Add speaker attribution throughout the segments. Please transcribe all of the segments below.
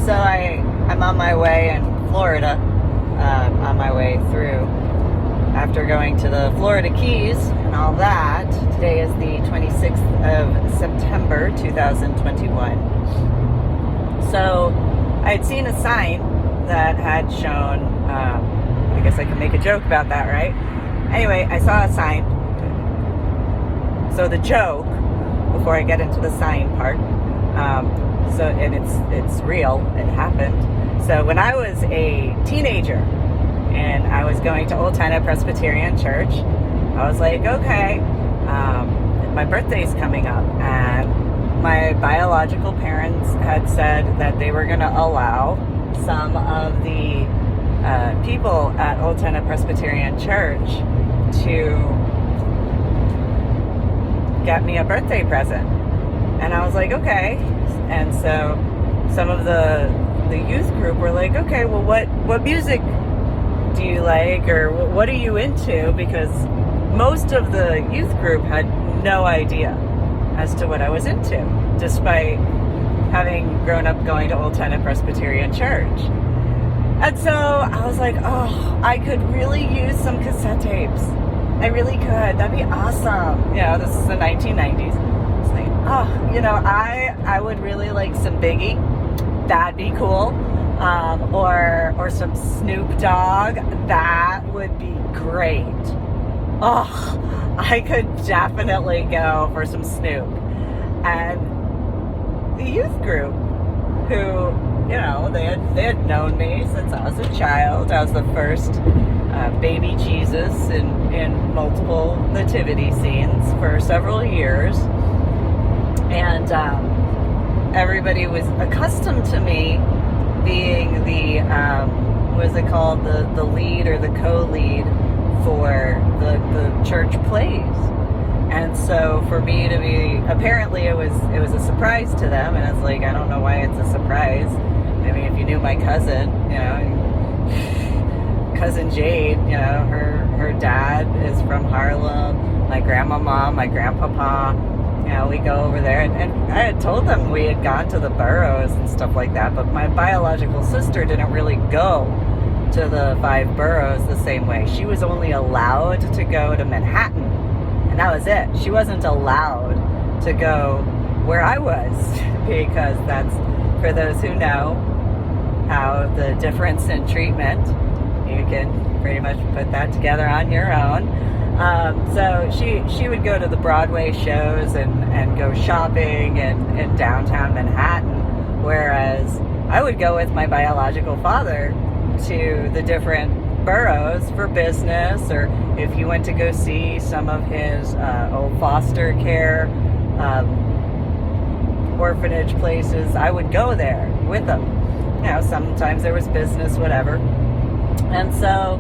Speaker 1: So I'm on my way in Florida, on my way through. After going to the Florida Keys and all that, today is the 26th of September, 2021. So I had seen a sign that had shown, I guess I can make a joke about that, right? Anyway, I saw a sign. So the joke, before I get into the sign part, and it's real, it happened. So when I was a teenager and I was going to Old China Presbyterian Church, I was like, okay, my birthday's coming up, and my biological parents had said that they were going to allow some of the people at Old China Presbyterian Church to get me a birthday present. And I was like, okay. And so some of the youth group were like, okay, well, what music do you like, or what are you into? Because most of the youth group had no idea as to what I was into, despite having grown up going to Old China Presbyterian Church. And so I was like, oh, I could really use some cassette tapes. I really could. That'd be awesome. This is the 1990s. It's like, oh, I would really like some Biggie. That'd be cool. Or some Snoop Dogg. That would be great. Oh, I could definitely go for some Snoop. And the youth group, who, they had known me since I was a child. I was the first baby Jesus in multiple nativity scenes for several years. And everybody was accustomed to me being the, the lead or the co-lead for the church plays. And so for me to be, apparently it was a surprise to them, and it's like, I don't know why it's a surprise. I mean, if you knew my cousin, Cousin Jade, her dad is from Harlem, my grandmama, my grandpapa, we go over there, and I had told them we had gone to the boroughs and stuff like that, but my biological sister didn't really go to the 5 boroughs the same way. She was only allowed to go to Manhattan, and that was it. She wasn't allowed to go where I was, because that's, for those who know how the difference in treatment, you can pretty much put that together on your own. So she would go to the Broadway shows and go shopping in downtown Manhattan, whereas I would go with my biological father to the different boroughs for business, or if he went to go see some of his old foster care orphanage places, I would go there with him. Sometimes there was business, whatever. And so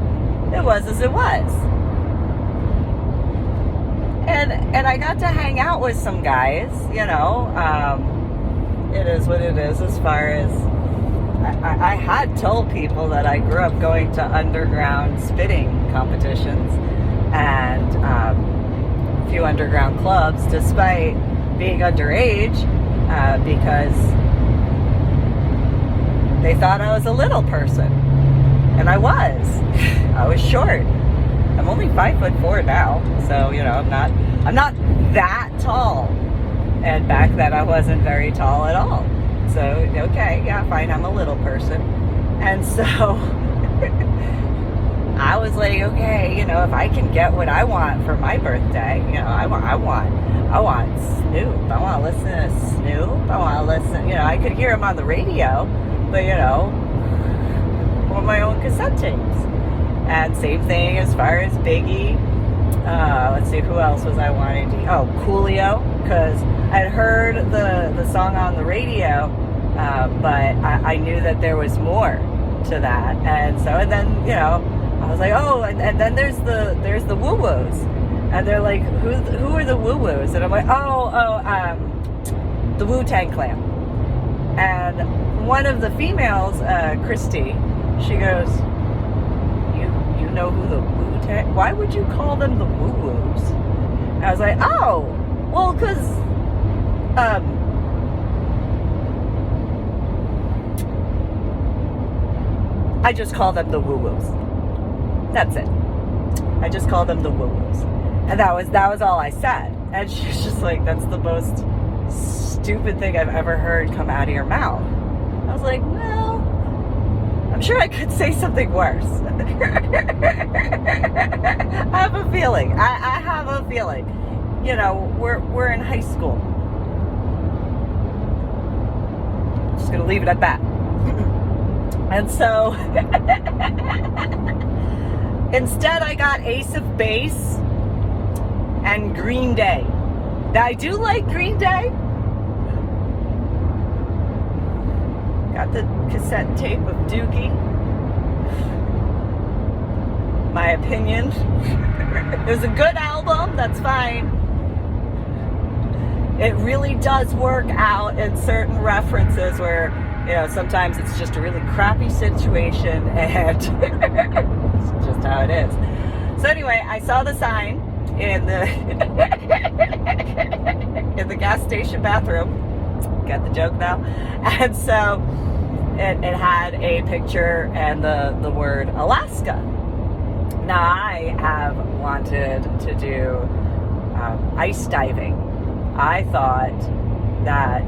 Speaker 1: it was as it was. And I got to hang out with some guys, it is what it is, as far as I had told people that I grew up going to underground spitting competitions and a few underground clubs, despite being underage, because they thought I was a little person. And I was short. I'm only 5'4" now, so I'm not that tall. And back then I wasn't very tall at all. So okay, yeah, fine, I'm a little person. And so I was like, okay, if I can get what I want for my birthday, I want Snoop. I want to listen to Snoop. I want to listen. I could hear him on the radio, but on my own cassette tapes. And same thing as far as Biggie. Let's see, who else was I wanting to? Oh, Coolio, because I'd heard the song on the radio, but I knew that there was more to that. And then I was like, oh, and then there's the Woo Woos, and they're like, who are the Woo Woos? And I'm like, the Wu-Tang Clan. And one of the females, Christy, she goes, you know who the Wu-Tang? Why would you call them the Woo Woos? And I was like, oh, well, because I just call them the woo-woos. That's it. I just call them the woo-woos. And that was all I said. And she's just like, that's the most stupid thing I've ever heard come out of your mouth. I was like, well, I'm sure I could say something worse. I have a feeling. I have a feeling. You know, we're in high school. Just gonna leave it at that. And so instead I got Ace of Base and Green Day. Now I do like Green Day. Got the cassette tape of Dookie. My opinion. It was a good album, that's fine. It really does work out in certain references where, you know, sometimes it's just a really crappy situation and it's just how it is. So anyway, I saw the sign in the in the gas station bathroom. Get the joke now? And so it had a picture and the word Alaska. Now I have wanted to do ice diving. I thought that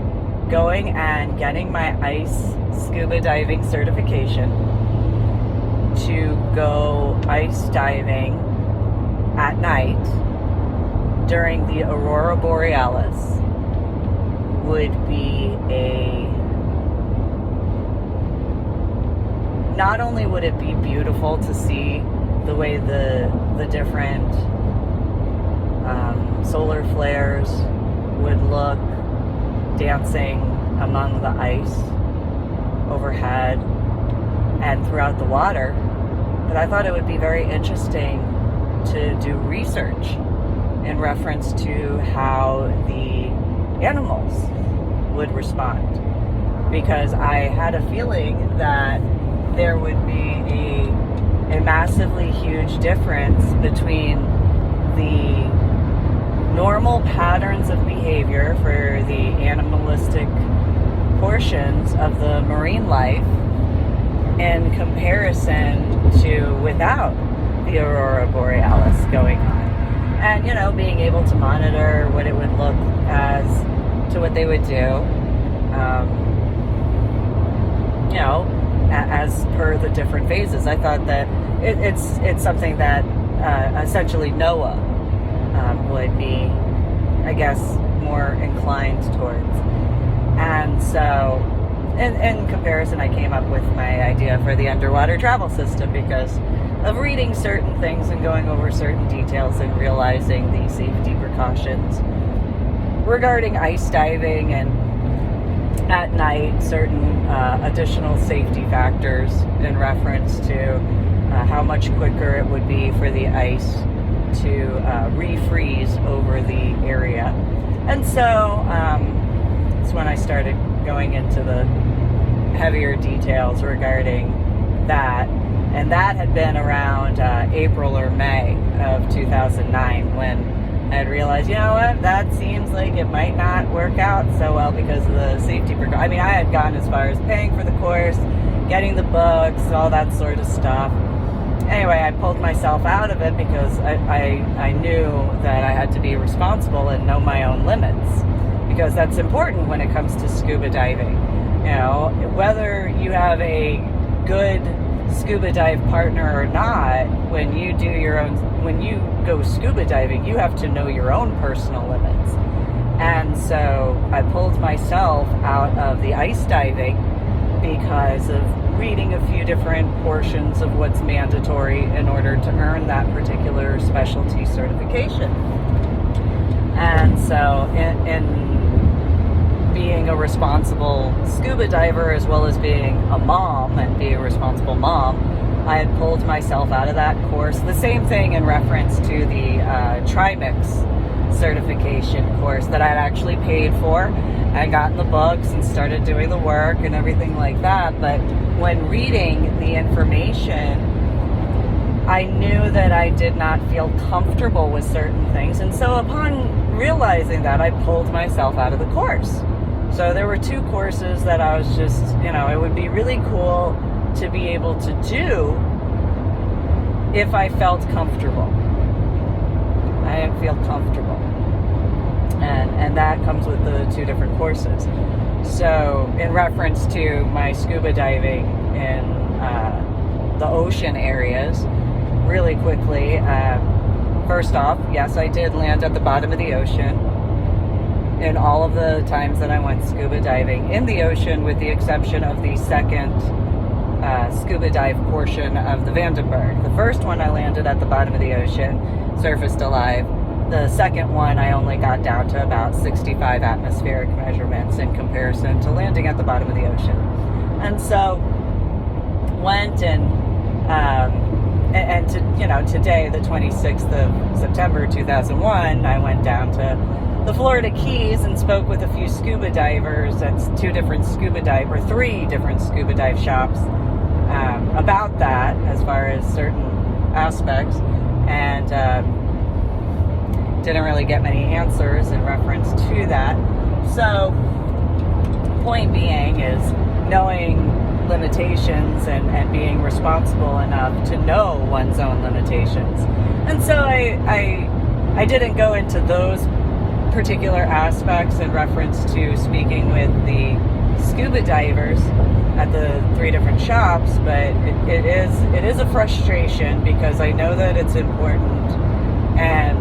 Speaker 1: going and getting my ice scuba diving certification to go ice diving at night during the Aurora Borealis would be not only would it be beautiful to see the way the different solar flares would look dancing among the ice overhead and throughout the water, but I thought it would be very interesting to do research in reference to how the animals would respond, because I had a feeling that there would be a massively huge difference between the normal patterns of behavior for the animalistic portions of the marine life in comparison to without the Aurora Borealis going on. And, you know, being able to monitor what it would look as to what they would do, you know, as per the different phases. I thought that it's something that essentially NOAA would be, I guess, more inclined towards. And so, in comparison, I came up with my idea for the underwater travel system because of reading certain things and going over certain details and realizing the safety precautions regarding ice diving and at night certain additional safety factors in reference to how much quicker it would be for the ice to refreeze over the area. And so it's when I started going into the heavier details regarding that. And that had been around April or May of 2009 when I had realized, you know what, that seems like it might not work out so well because of the safety precautions. I mean, I had gone as far as paying for the course, getting the books, all that sort of stuff. Anyway, I pulled myself out of it because I knew that I had to be responsible and know my own limits, because that's important when it comes to scuba diving. You know, whether you have a good scuba dive partner or not, when you go scuba diving, you have to know your own personal limits. And so I pulled myself out of the ice diving because of reading a few different portions of what's mandatory in order to earn that particular specialty certification. And so in being a responsible scuba diver, as well as being a mom and being a responsible mom, I had pulled myself out of that course. The same thing in reference to the Trimix certification course that I had actually paid for. I got in the books and started doing the work and everything like that. But when reading the information, I knew that I did not feel comfortable with certain things. And so upon realizing that, I pulled myself out of the course. So there were two courses that I was just, you know, it would be really cool to be able to do if I felt comfortable. I didn't feel comfortable. And that comes with the 2 different courses. So in reference to my scuba diving in the ocean areas, really quickly, first off, yes, I did land at the bottom of the ocean in all of the times that I went scuba diving in the ocean, with the exception of the second scuba dive portion of the Vandenberg. The first one I landed at the bottom of the ocean, surfaced alive. The second one I only got down to about 65 atmospheric measurements in comparison to landing at the bottom of the ocean. And so went and today, the 26th of September 2001, I went down to the Florida Keys and spoke with a few scuba divers at 3 different scuba dive shops about that, as far as certain aspects, and didn't really get many answers in reference to that. So point being is knowing limitations and being responsible enough to know one's own limitations. And so I didn't go into those particular aspects in reference to speaking with the scuba divers at the 3 different shops, but it is a frustration, because I know that it's important, and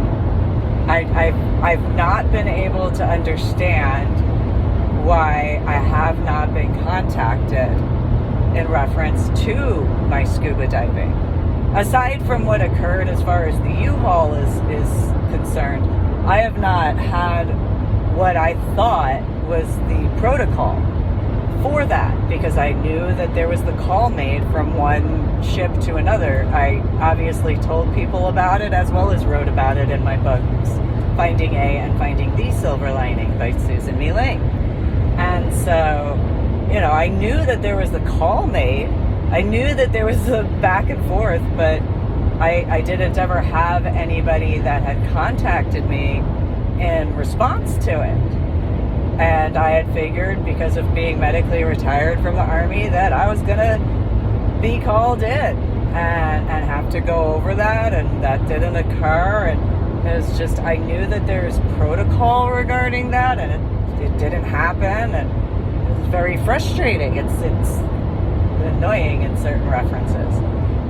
Speaker 1: I've not been able to understand why I have not been contacted in reference to my scuba diving. Aside from what occurred as far as the U-Haul is concerned, I have not had what I thought was the protocol for that, because I knew that there was the call made from one ship to another. I obviously told people about it, as well as wrote about it in my books, Finding A and Finding the Silver Lining by Susan Me Ling. And so, I knew that there was the call made. I knew that there was a back and forth, but I didn't ever have anybody that had contacted me in response to it. And I had figured, because of being medically retired from the Army, that I was going to be called in and have to go over that, and that didn't occur. And it was just, I knew that there's protocol regarding that, and it didn't happen, and it was very frustrating. It's annoying in certain references,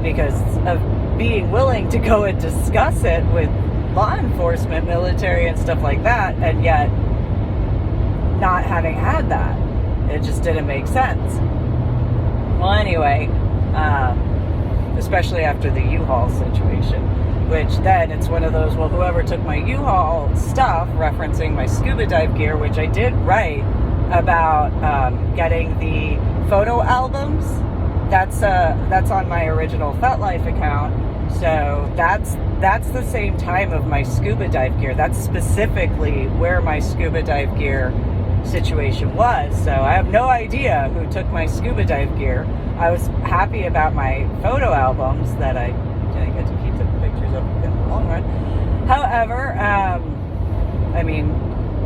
Speaker 1: because of being willing to go and discuss it with law enforcement, military, and stuff like that, and yet not having had that. It just didn't make sense. Well, anyway, especially after the U-Haul situation, which then it's one of those, well, whoever took my U-Haul stuff, referencing my scuba dive gear, which I did write about getting the photo albums, that's on my original FetLife account. So that's the same time of my scuba dive gear. That's specifically where my scuba dive gear situation was. So I have no idea who took my scuba dive gear. I was happy about my photo albums that I didn't get to keep the pictures of in the long run. However,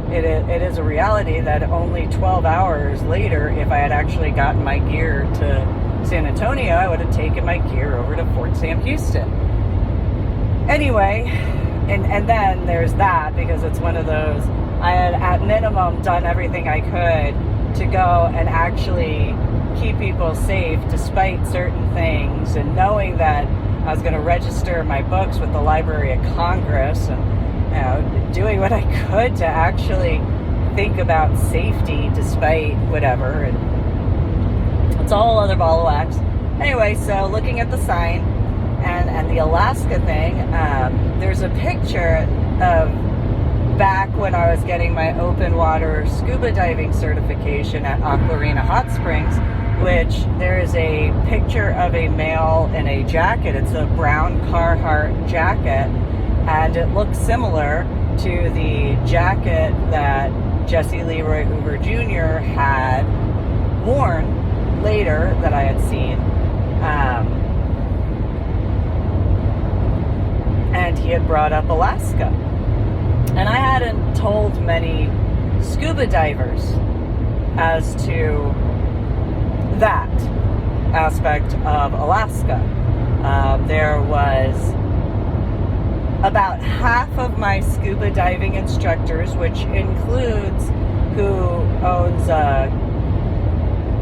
Speaker 1: it is a reality that only 12 hours later, if I had actually gotten my gear to San Antonio, I would have taken my gear over to Fort Sam Houston. Anyway, and then there's that, because it's one of those, I had at minimum done everything I could to go and actually keep people safe despite certain things, and knowing that I was going to register my books with the Library of Congress, and doing what I could to actually think about safety despite whatever, and it's a whole other ball of wax. Anyway, so looking at the sign and the Alaska thing, there's a picture of back when I was getting my open water scuba diving certification at Aquarina Hot Springs, which there is a picture of a male in a jacket. It's a brown Carhartt jacket, and it looks similar to the jacket that Jesse Leroy Hoover Jr. had worn later that I had seen. And he had brought up Alaska. And I hadn't told many scuba divers as to that. aspect of Alaska. There was about half of my scuba diving instructors, which includes who owns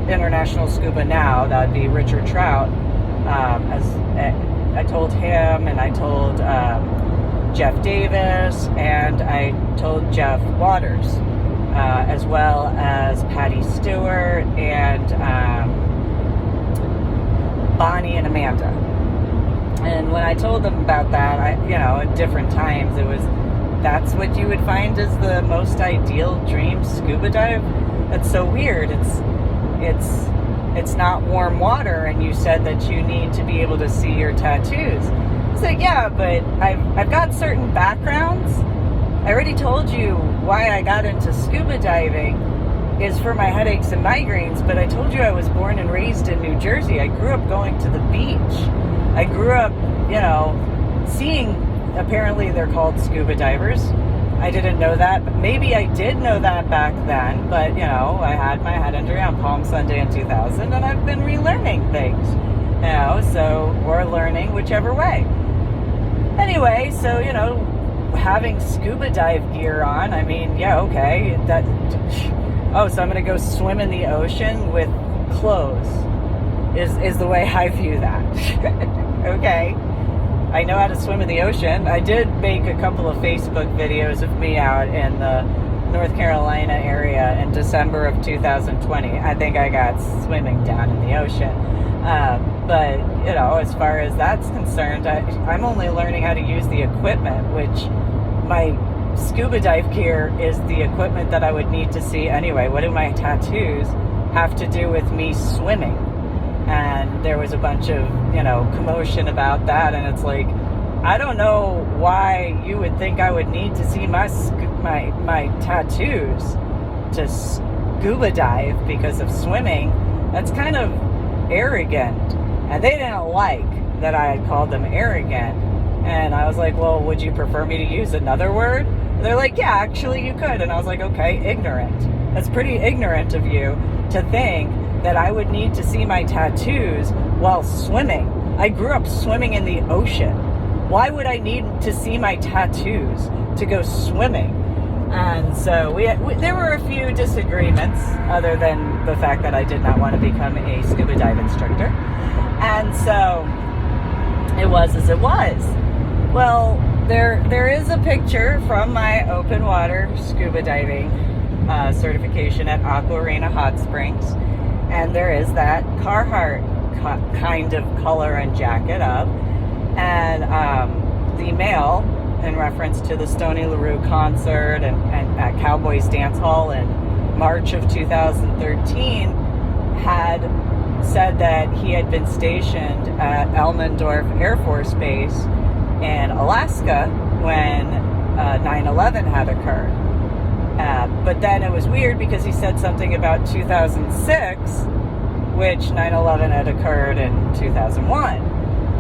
Speaker 1: International Scuba now, that would be Richard Trout. As I told him, and I told Jeff Davis, and I told Jeff Waters, as well as Patty Stewart and Bonnie and Amanda. And when I told them about that, at different times, that's what you would find as the most ideal dream scuba dive. That's so weird. It's not warm water, and you said that you need to be able to see your tattoos. It's like, yeah, but I've got certain backgrounds. I already told you why I got into scuba diving is for my headaches and migraines, but I told you I was born and raised in New Jersey. I grew up going to the beach. I grew up, seeing, apparently they're called scuba divers. I didn't know that, but maybe I did know that back then, but, I had my head injury on Palm Sunday in 2000, and I've been relearning things, or learning, whichever way. Anyway, so, having scuba dive gear on, okay, so I'm going to go swim in the ocean with clothes is the way I view that. Okay. I know how to swim in the ocean. I did make a couple of Facebook videos of me out in the North Carolina area in December of 2020. I think I got swimming down in the ocean. But, as far as that's concerned, I'm only learning how to use the equipment, which my scuba dive gear is the equipment that I would need to see anyway. What do my tattoos have to do with me swimming? And there was a bunch of, commotion about that. And it's like, I don't know why you would think I would need to see my tattoos to scuba dive because of swimming. That's kind of arrogant. And they didn't like that I had called them arrogant. And I was like, well, would you prefer me to use another word? And they're like, yeah, actually you could. And I was like, okay, ignorant. That's pretty ignorant of you to think that I would need to see my tattoos while swimming. I grew up swimming in the ocean. Why would I need to see my tattoos to go swimming? And so there were a few disagreements, other than the fact that I did not want to become a scuba dive instructor. And so it was as it was. Well, there is a picture from my open water scuba diving certification at Aqua Arena Hot Springs. And there is that Carhartt kind of color and jacket up. And the male, in reference to the Stoney LaRue concert and at Cowboys Dance Hall in March of 2013, had said that he had been stationed at Elmendorf Air Force Base in Alaska when 9/11 had occurred. But then it was weird because he said something about 2006, which 9/11 had occurred in 2001.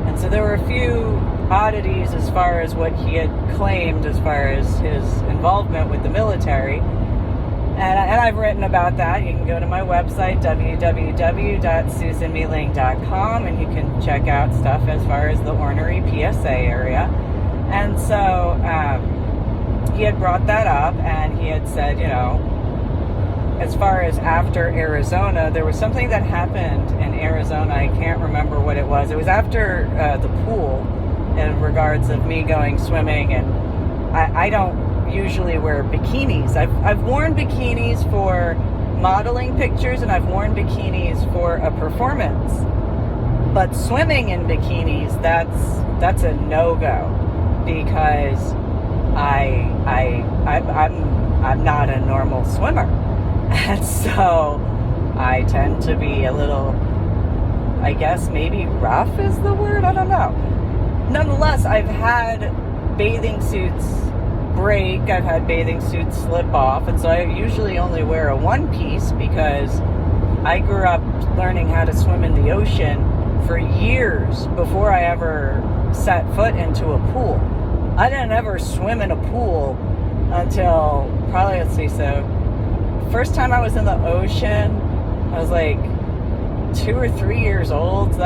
Speaker 1: And so there were a few oddities as far as what he had claimed as far as his involvement with the military. And I've written about that. You can go to my website, www.susanmeeling.com, and you can check out stuff as far as the Ornery PSA area. And so he had brought that up, and he had said, as far as after Arizona, there was something that happened in Arizona. I can't remember what it was. It was after the pool, in regards of me going swimming, and I don't usually wear bikinis. I've worn bikinis for modeling pictures, and I've worn bikinis for a performance. But swimming in bikinis, that's a no-go, because I'm not a normal swimmer. And so I tend to be a little, I guess maybe rough is the word, I don't know. Nonetheless, I've had bathing suits break, I've had bathing suits slip off, and so I usually only wear a one piece because I grew up learning how to swim in the ocean for years before I ever set foot into a pool. I didn't ever swim in a pool until probably, first time I was in the ocean, I was like 2 or 3 years old.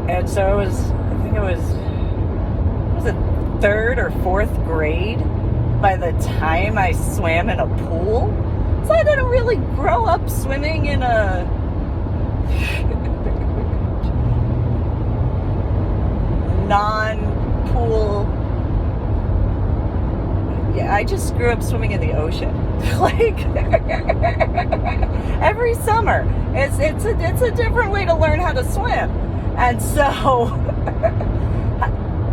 Speaker 1: And so it was, I think it was it 3rd or 4th grade by the time I swam in a pool. So I didn't really grow up swimming in a non-pool. Yeah, I just grew up swimming in the ocean. Like every summer. It's a different way to learn how to swim. And so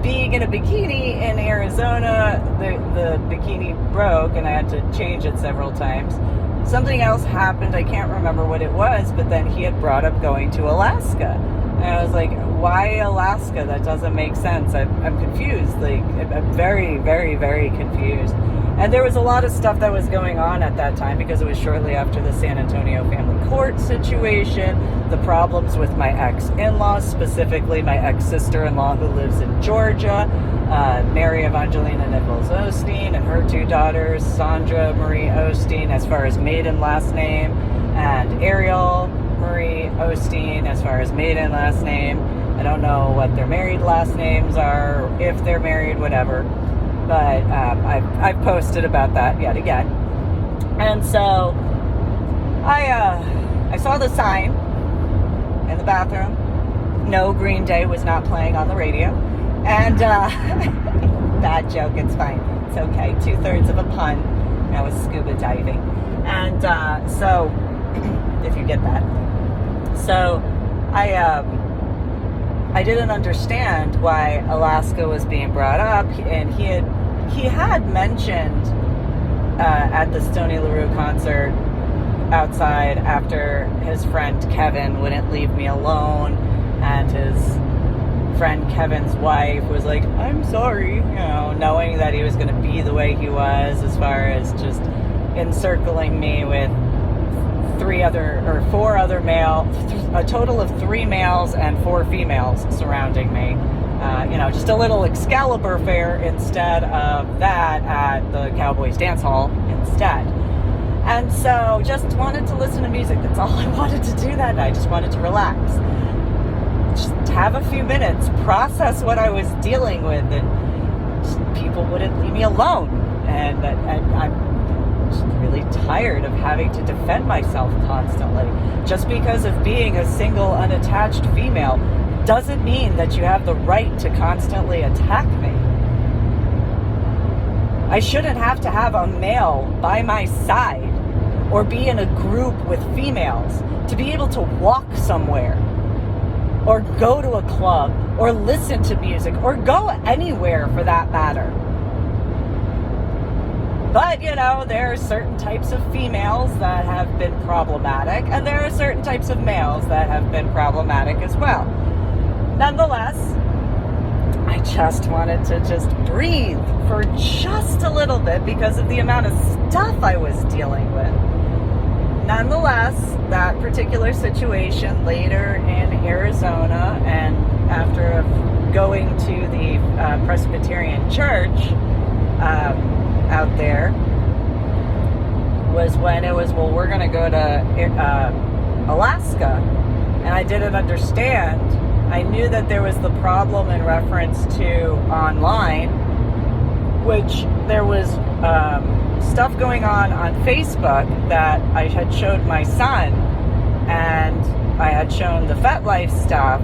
Speaker 1: being in a bikini in Arizona, the bikini broke and I had to change it several times. Something else happened, I can't remember what it was, but then he had brought up going to Alaska. And I was like, why Alaska? That doesn't make sense. I'm confused. Like, I'm very, very, very confused. And there was a lot of stuff that was going on at that time because it was shortly after the San Antonio family court situation, the problems with my ex-in-laws, specifically my ex-sister-in-law who lives in Georgia, Mary Evangelina Nichols Osteen, and her 2 daughters, Sandra Marie Osteen, as far as maiden last name, and Ariel Marie Osteen, as far as maiden last name. I don't know what their married last names are, or if they're married, whatever. But I've posted about that yet again. And so I saw the sign in the bathroom. No, Green Day was not playing on the radio. And bad joke, it's fine. It's okay. 2/3 of a pun. I was scuba diving. And so, if you get that. So I didn't understand why Alaska was being brought up, and he had mentioned at the Stoney LaRue concert outside after his friend Kevin wouldn't leave me alone, and his friend Kevin's wife was like, I'm sorry, you know, knowing that he was going to be the way he was as far as just encircling me with 4 other males, a total of 3 males and 4 females surrounding me. Just a little Excalibur fair instead of that at the Cowboys Dance Hall instead. And so just wanted to listen to music. That's all I wanted to do that night. Just wanted to relax. Just have a few minutes, process what I was dealing with, and just people wouldn't leave me alone. And I'm just really tired of having to defend myself constantly. Just because of being a single, unattached female doesn't mean that you have the right to constantly attack me. I shouldn't have to have a male by my side or be in a group with females to be able to walk somewhere or go to a club or listen to music or go anywhere for that matter. But, there are certain types of females that have been problematic, and there are certain types of males that have been problematic as well. Nonetheless, I just wanted to just breathe for just a little bit because of the amount of stuff I was dealing with. Nonetheless, that particular situation later in Arizona, and after going to the Presbyterian church out there, was when it was, we're going to go to Alaska. And I didn't understand. I knew that there was the problem in reference to online, which there was stuff going on Facebook that I had showed my son, and I had shown the FetLife stuff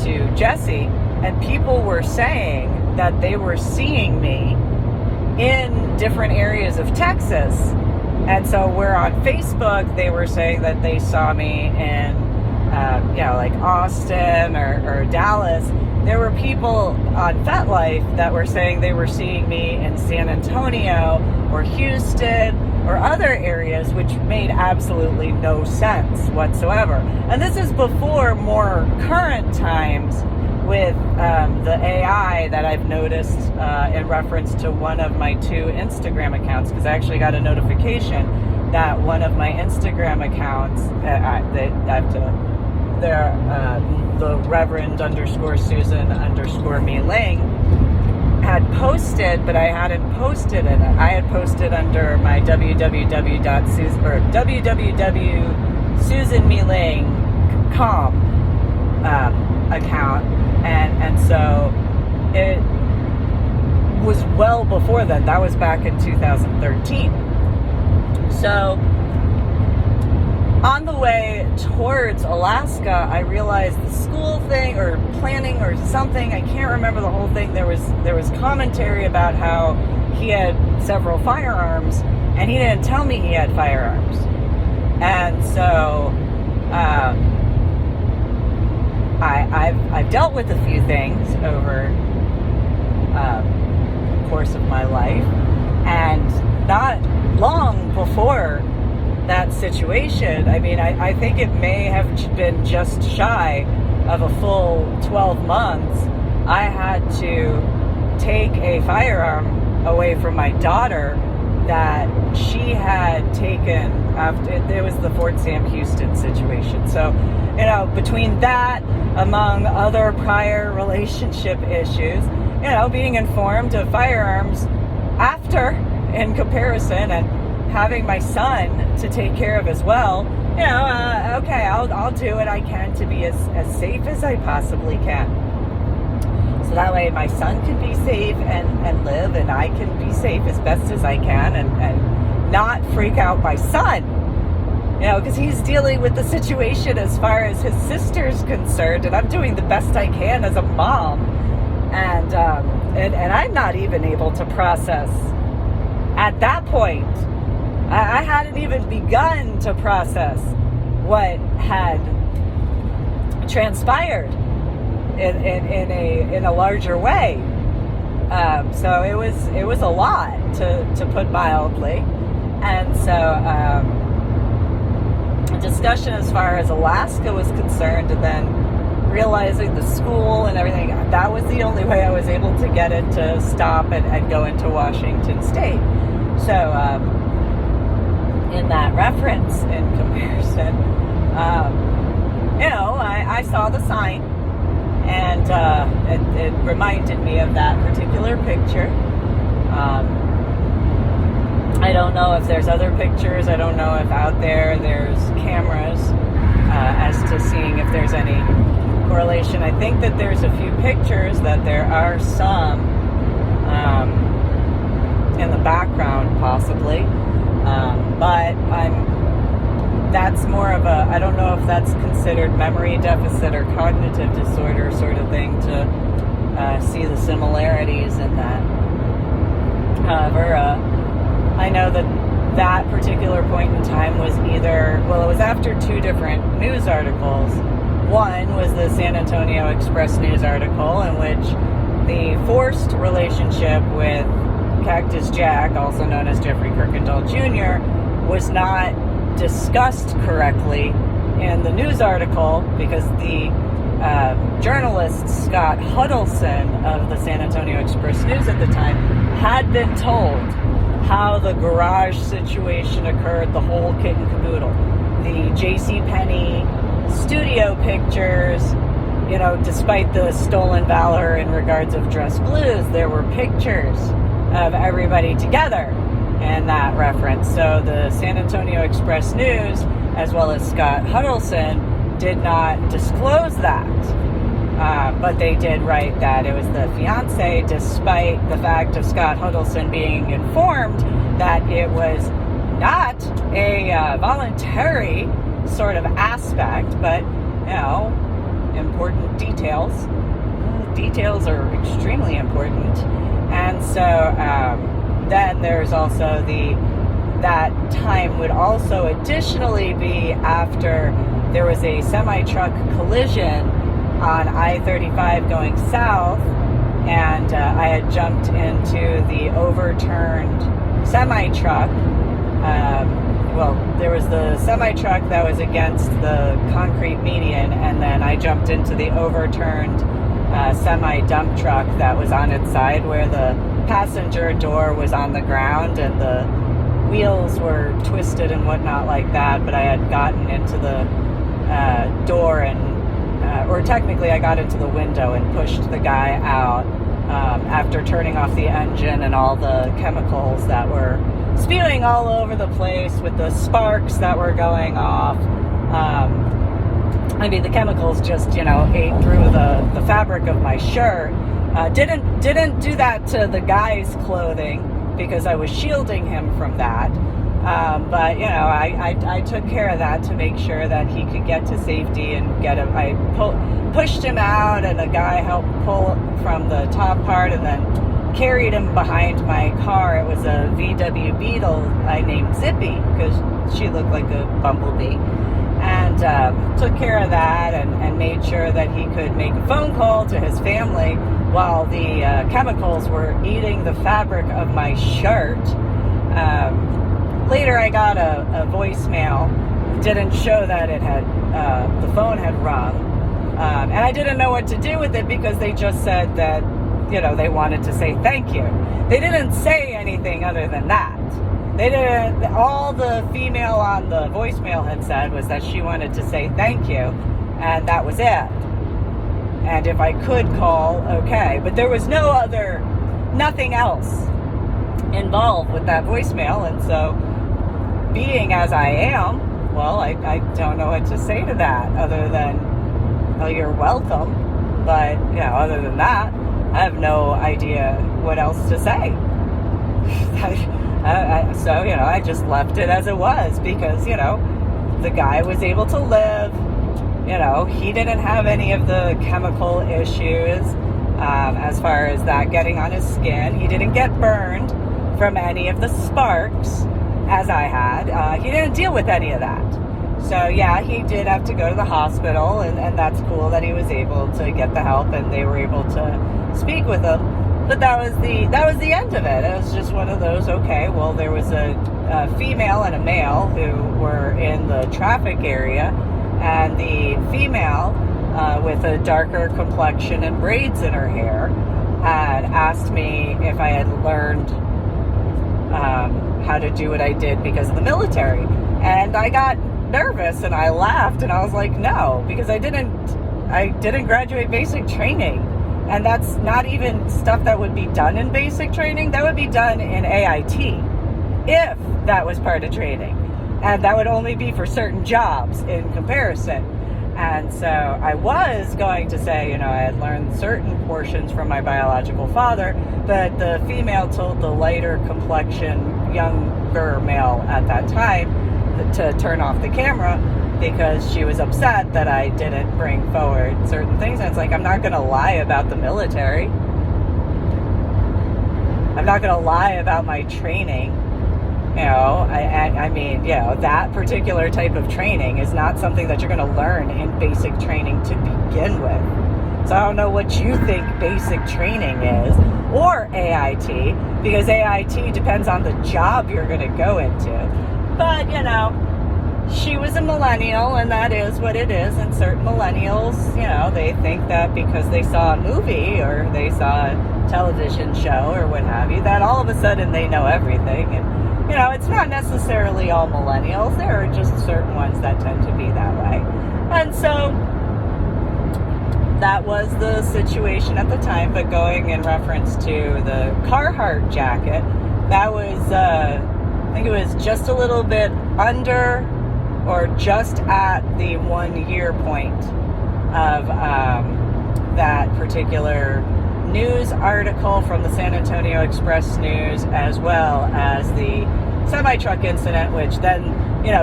Speaker 1: to Jesse, and people were saying that they were seeing me in different areas of Texas. And so we're on Facebook, they were saying that they saw me in like Austin or Dallas. There were people on FetLife that were saying they were seeing me in San Antonio or Houston or other areas, which made absolutely no sense whatsoever. And this is before more current times with the AI that I've noticed in reference to one of my 2 Instagram accounts, because I actually got a notification that one of my Instagram accounts, the Reverend _Susan_me Ling had posted, but I hadn't posted it. I had posted under my www Susan Mealing Com account, and so it was well before then. That was back in 2013. So on the way towards Alaska, I realized the school thing or planning or something, I can't remember the whole thing. There was commentary about how he had several firearms, and he didn't tell me he had firearms. And so I've dealt with a few things over the course of my life, and not long before that situation, I mean, I think it may have been just shy of a full 12 months, I had to take a firearm away from my daughter that she had taken after. It was the Fort Sam Houston situation. So, you know, between that, among other prior relationship issues, you know, being informed of firearms after, in comparison, and having my son to take care of as well, you know, okay, I'll do what I can to be as safe as I possibly can. So that way my son can be safe and live, and I can be safe as best as I can and not freak out my son. You know, because he's dealing with the situation as far as his sister's concerned, and I'm doing the best I can as a mom. And I'm not even able to process at that point. I hadn't even begun to process what had transpired in a larger way. So it was a lot, to put mildly. And so discussion as far as Alaska was concerned, and then realizing the school and everything, that was the only way I was able to get it to stop and go into Washington State. So in that reference, in comparison, you know, I saw the sign, and it reminded me of that particular picture. I don't know if there's other pictures. I don't know if out there's cameras as to seeing if there's any correlation. I think that there's a few pictures that there are some in the background, possibly. But that's more of a, I don't know if that's considered memory deficit or cognitive disorder sort of thing, to see the similarities in that. However, I know that particular point in time was either, well, it was after two different news articles. One was the San Antonio Express news article, in which the forced relationship with Cactus Jack, also known as Jeffrey Kirkendall Jr., was not discussed correctly in the news article, because the journalist Scott Huddleston of the San Antonio Express News at the time had been told how the garage situation occurred, the whole kit and caboodle. The JCPenney studio pictures, you know, despite the stolen valor in regards of Dress Blues, there were pictures of everybody together in that reference. So the San Antonio Express News, as well as Scott Huddleston, did not disclose that. But they did write that it was the fiance, despite the fact of Scott Huddleston being informed that it was not a voluntary sort of aspect, but, you know, important details. Details are extremely important. And so then there's also that time would also additionally be after there was a semi-truck collision on I-35 going south, and I had jumped into the overturned semi-truck. Well, there was the semi-truck that was against the concrete median, and then I jumped into the overturned semi-dump truck that was on its side, where the passenger door was on the ground and the wheels were twisted and whatnot like that, but I had gotten into the door and or technically I got into the window and pushed the guy out after turning off the engine and all the chemicals that were spewing all over the place with the sparks that were going off. I mean, the chemicals just, ate through the fabric of my shirt. Didn't do that to the guy's clothing because I was shielding him from that. But I took care of that to make sure that he could get to safety and get him. I pushed him out, and a guy helped pull from the top part, and then carried him behind my car. It was a VW Beetle I named Zippy because she looked like a bumblebee. And took care of that and made sure that he could make a phone call to his family while the chemicals were eating the fabric of my shirt. Later I got a voicemail. Didn't show that it had the phone had rung. And I didn't know what to do with it because they just said that, they wanted to say thank you. They didn't say anything other than that. They didn't. All the female on the voicemail had said was that she wanted to say thank you, and that was it. And if I could call, okay. But there was nothing else involved with that voicemail. And so, being as I am, well, I don't know what to say to that other than, oh, you're welcome. But, other than that, I have no idea what else to say. So, I just left it as it was because, the guy was able to live. He didn't have any of the chemical issues as far as that getting on his skin. He didn't get burned from any of the sparks as I had. He didn't deal with any of that. So, yeah, he did have to go to the hospital, and that's cool that he was able to get the help and they were able to speak with him. But that was the end of it. It was just one of those, okay, well, there was a female and a male who were in the traffic area, and the female with a darker complexion and braids in her hair had asked me if I had learned how to do what I did because of the military. And I got nervous and I laughed and I was like, no, because I didn't graduate basic training. And that's not even stuff that would be done in basic training. That would be done in AIT if that was part of training. And that would only be for certain jobs in comparison. And so I was going to say, I had learned certain portions from my biological father, but the female told the lighter complexion, younger male at that time to turn off the camera because she was upset that I didn't bring forward certain things. And it's like, I'm not going to lie about the military. I'm not going to lie about my training. I mean, that particular type of training is not something that you're going to learn in basic training to begin with. So I don't know what you think basic training is, or AIT, because AIT depends on the job you're going to go into. But, she was a millennial, and that is what it is. And certain millennials, they think that because they saw a movie or they saw a television show or what have you, that all of a sudden they know everything. And, it's not necessarily all millennials. There are just certain ones that tend to be that way. And so that was the situation at the time. But going in reference to the Carhartt jacket, that was, I think it was just a little bit under or just at the 1 year point of that particular news article from the San Antonio Express News, as well as the semi-truck incident, which then,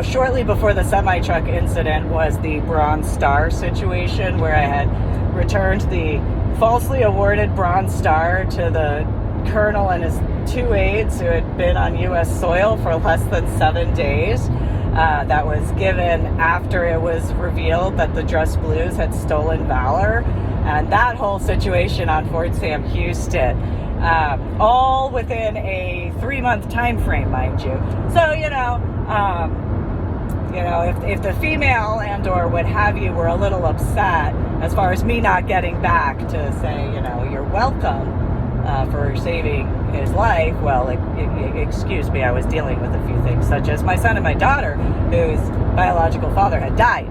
Speaker 1: shortly before the semi-truck incident was the Bronze Star situation where I had returned the falsely awarded Bronze Star to the colonel and his 2 aides who had been on U.S. soil for less than 7 days. That was given after it was revealed that the Dress Blues had stolen valor. And that whole situation on Fort Sam Houston, all within a 3-month time frame, mind you. So, if the female and or what have you were a little upset as far as me not getting back to say, you're welcome for saving his life, well, excuse me, I was dealing with a few things, such as my son and my daughter, whose biological father had died.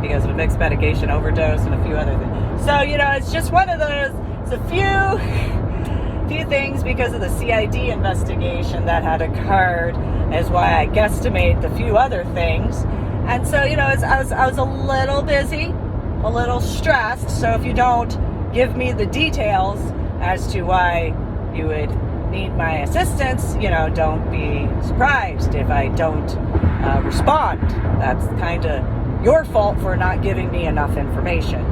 Speaker 1: Because of a mixed medication overdose and a few other things. So, it's just one of those, it's a few things because of the CID investigation that had occurred is why I guesstimate the few other things. And so, you know, I was a little busy, a little stressed. So if you don't give me the details as to why you would need my assistance, you know, don't be surprised if I don't respond. That's kind of your fault for not giving me enough information.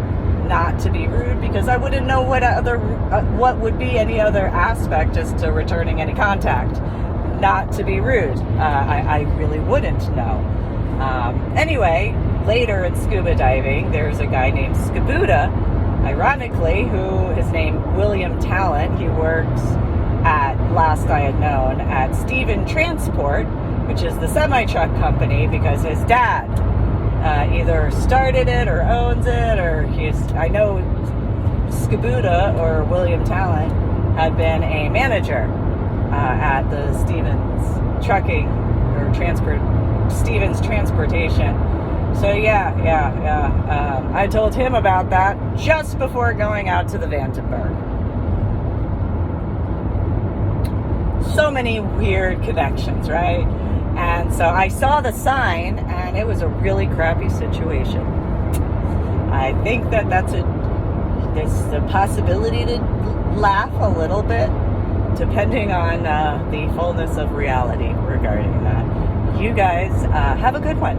Speaker 1: Not to be rude, because I wouldn't know what would be any other aspect as to returning any contact. Not to be rude. I really wouldn't know. Anyway, later in scuba diving, there's a guy named SCUBA, ironically, who is named William Talent. He works at, last I had known, at Steven Transport, which is the semi-truck company, because his dad either started it or owns it, or I know SCUBA, or William Talent, had been a manager at the Stevens Trucking or Stevens Transportation. So yeah. I told him about that just before going out to the Vandenberg. So many weird connections, right? And so I saw the sign, and it was a really crappy situation. I think there's the possibility to laugh a little bit, depending on the fullness of reality regarding that. You guys have a good one.